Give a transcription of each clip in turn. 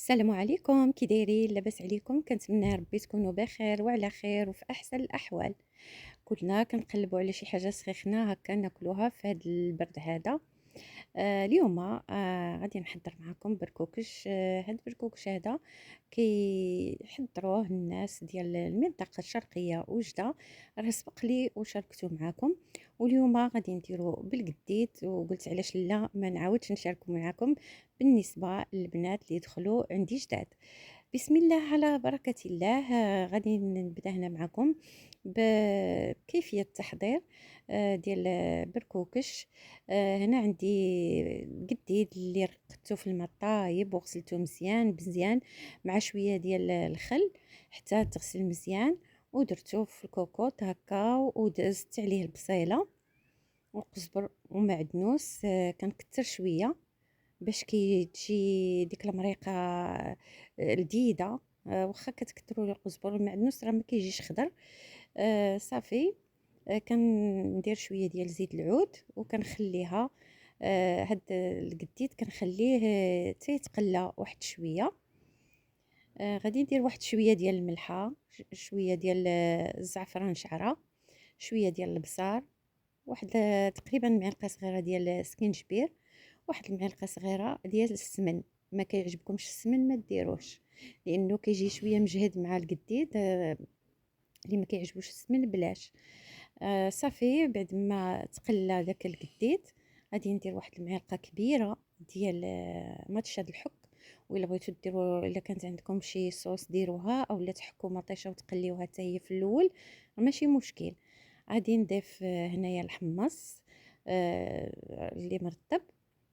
السلام عليكم، كي دايرين؟ لاباس عليكم؟ كنتمنى ربي تكونوا بخير وعلى خير وفي احسن الاحوال. كلنا كنقلبوا على شي حاجه سخينه هكا ناكلوها في هذا البرد هذا. اليوم غادي نحضر معكم بركوكش. هاد البركوكش هذا كيحضروه الناس ديال المنطقه الشرقيه وجده. راه سبق لي وشاركته معكم، واليوم غادي نديرو بالقديد، وقلت علاش لا ما نعاودش نشاركو معكم بالنسبه للبنات اللي يدخلوا عندي جداد. بسم الله على بركة الله. غادي نبدا هنا معكم بكيفية التحضير ديال بركوكش. هنا عندي القديد اللي رقدته في الماء طايب وغسلته مزيان مزيان مع شوية ديال الخل حتى تغسل مزيان، ودرته في الكوكوط هكا ودزت عليه البصيلة والقزبر ومعدنوس. كنكتر شوية باش تجي ديك المريقه لذيذه. واخا كتكثروا القزبر والمعدنوس راه ما كيجيش خضر. صافي. كندير شويه ديال زيت العود وكنخليها. هاد القديد كنخليه تيتقلى واحد شويه. غادي ندير واحد شويه ديال الملحه، شويه ديال الزعفران شعره، شويه ديال البصار، واحد تقريبا معلقه صغيره ديال سكينجبير، واحد المعلقه صغيره ديال السمن. ما كيعجبكمش السمن ما ديروش، لانه كيجي شويه مجهد مع القديد. اللي ما كيعجبوش السمن بلاش. صافي بعد ما تقلى داك القديد غادي ندير واحد المعلقه كبيره ديال ماتشا د الحك. وإلا بغيتو ديروا، الا كانت عندكم شي صوص ديروها، اولا تحكوا مطيشه وتقليوها حتى هي في الاول، ماشي مشكل. غادي نضيف هنايا الحمص اللي مرطب،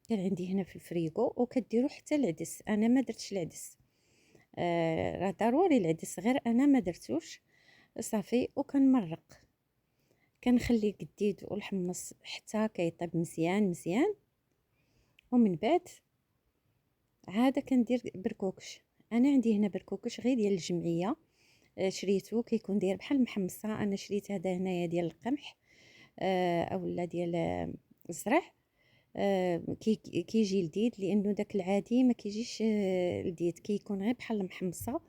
كان عندي هنا في الفريغو. وكديروا حتى العدس، انا ما درتش العدس. راه ضروري العدس، غير انا ما درتوش. صافي وكنمرق، كنخلي القديد والحمص حتى كيطيب مزيان مزيان. ومن بعد عاد كندير بركوكش. انا عندي هنا بركوكش غير ديال الجمعيه. شريته كيكون داير بحال محمصه. انا شريت هذا هنايا ديال القمح اولا ديال الزرع. كيجي لذيذ، لانه داك العادي ما كيجيش لذيذ، كيكون غير بحال محمصه.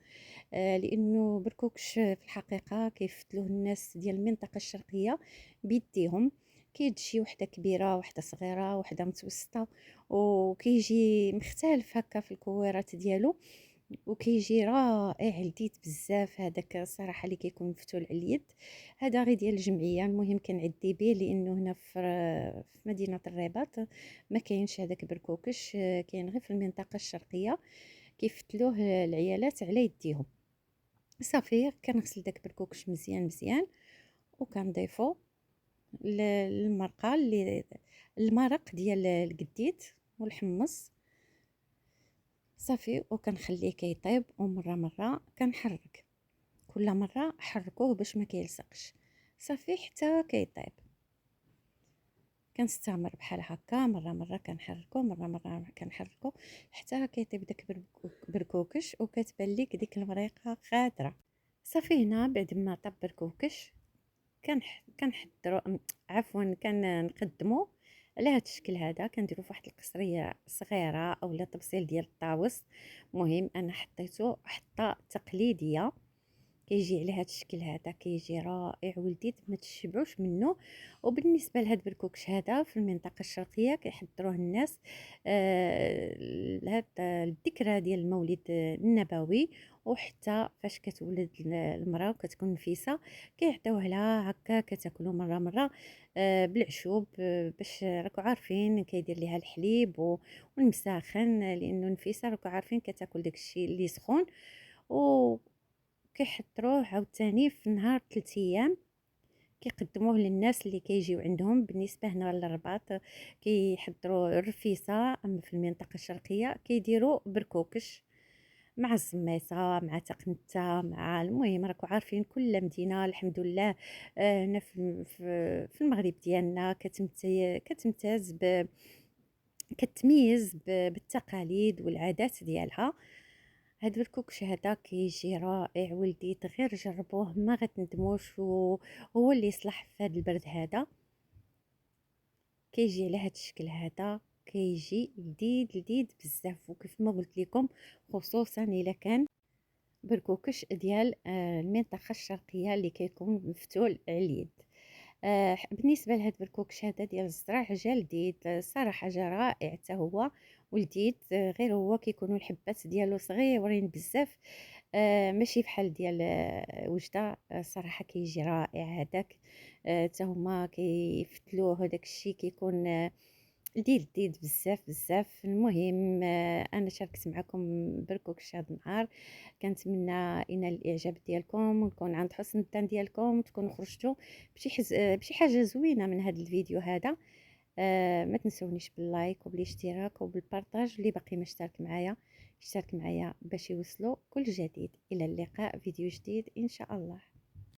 لانه بركوكش في الحقيقه كيفتلوه الناس ديال المنطقه الشرقيه بيديهم. كيجي شي وحده كبيره، وحده صغيره، وحده متوسطه، وكيجي مختلف هكا في الكويرات ديالو، وكيجي رائع لذيذ بزاف. هذاك الصراحه اللي كيكون مفتول على اليد هذا غير ديال الجمعيه. المهم كنعدي به لانه هنا في مدينه الرباط ما كاينش هذاك بركوكش. كاين غير في المنطقه الشرقيه كيفتلوه العيالات على يديهم. صافي كنغسل داك بركوكش مزيان مزيان، وكنضيفو للمرقه اللي المرق ديال القديد والحمص. صافي وكنخليه كيطيب، ومره مره كنحرك، كل مره حركوه باش ما كيلصقش. صافي حتى كيطيب. كنستمر بحال هكا، مره مره كنحركو، مره مره كنحركو حتى كيطيب داك بركوكش وكتبان ليك ديك المريقه خضره. صافي هنا بعد ما طاب بركوكش كنحضروا عفوا كنقدموا على هذا الشكل هذا. كنديروا في واحد القصريه صغيره اولا طبسيل ديال الطاوس. المهم انا حطيته حطه تقليديه، كيجي على هذا الشكل هذا، كيجي رائع ولذيذ ما تشبعوش منه. وبالنسبه لهاد بركوكش هذا في المنطقه الشرقيه كيحضروه الناس لهاد الذكرى ديال المولد النبوي، وحتى فاش كتولد المراه وكتكون نفيسه كيعطيوه لها هكا كتاكلو مره مره بالعشوب. باش راكو عارفين كيدير ليها الحليب والمساخن، لانه نفيسه راكو عارفين كتاكل داكشي اللي سخون. و كيحضروه عاوتاني في نهار 3 ايام كيقدموه للناس اللي كيجيو عندهم. بالنسبه هنا للرباط كيحضروا الرفيسه، اما في المنطقه الشرقيه كيديروا بركوكش مع الزميسه مع تقنته مع المهم راكو عارفين كل مدينه الحمد لله. هنا في المغرب ديالنا كتمتاز كتميز بالتقاليد والعادات ديالها. هاد الكوكش هذا كيجي رائع ولذيذ، غير جربوه ما غتندموش، وهو اللي يصلح في هذا البرد هذا. كيجي على هاد الشكل هذا، كيجي لذيذ بزاف. وكيف ما قلت لكم خصوصا الا كان بركوكش ديال المنطقه الشرقيه اللي كيكون مفتول على اليد. بالنسبه لهاد بركوكش هذا ديال الزرع جا لذيذ الصراحه، جا رائع حتى هو ولذيذ. غير هو كيكونوا الحبات ديالو صغيورين بزاف، ماشي بحال ديال وجده. الصراحه كيجي رائع هذاك. حتى هما كيفتلوه وداك الشيء كيكون لذيذ بزاف. المهم انا شاركت معكم بركوكش هذا النهار. كنتمنى ينال الاعجاب ديالكم ونكون عند حسن الظن ديالكم، تكونوا خرجتوا بشي حاجه زوينه من هذا الفيديو هذا. ما تنسونيش باللايك وبالاشتراك وبالبارطاج. اللي باقي ما اشترك معايا يشترك معايا باش يوصلوا كل جديد. الى اللقاء، فيديو جديد ان شاء الله.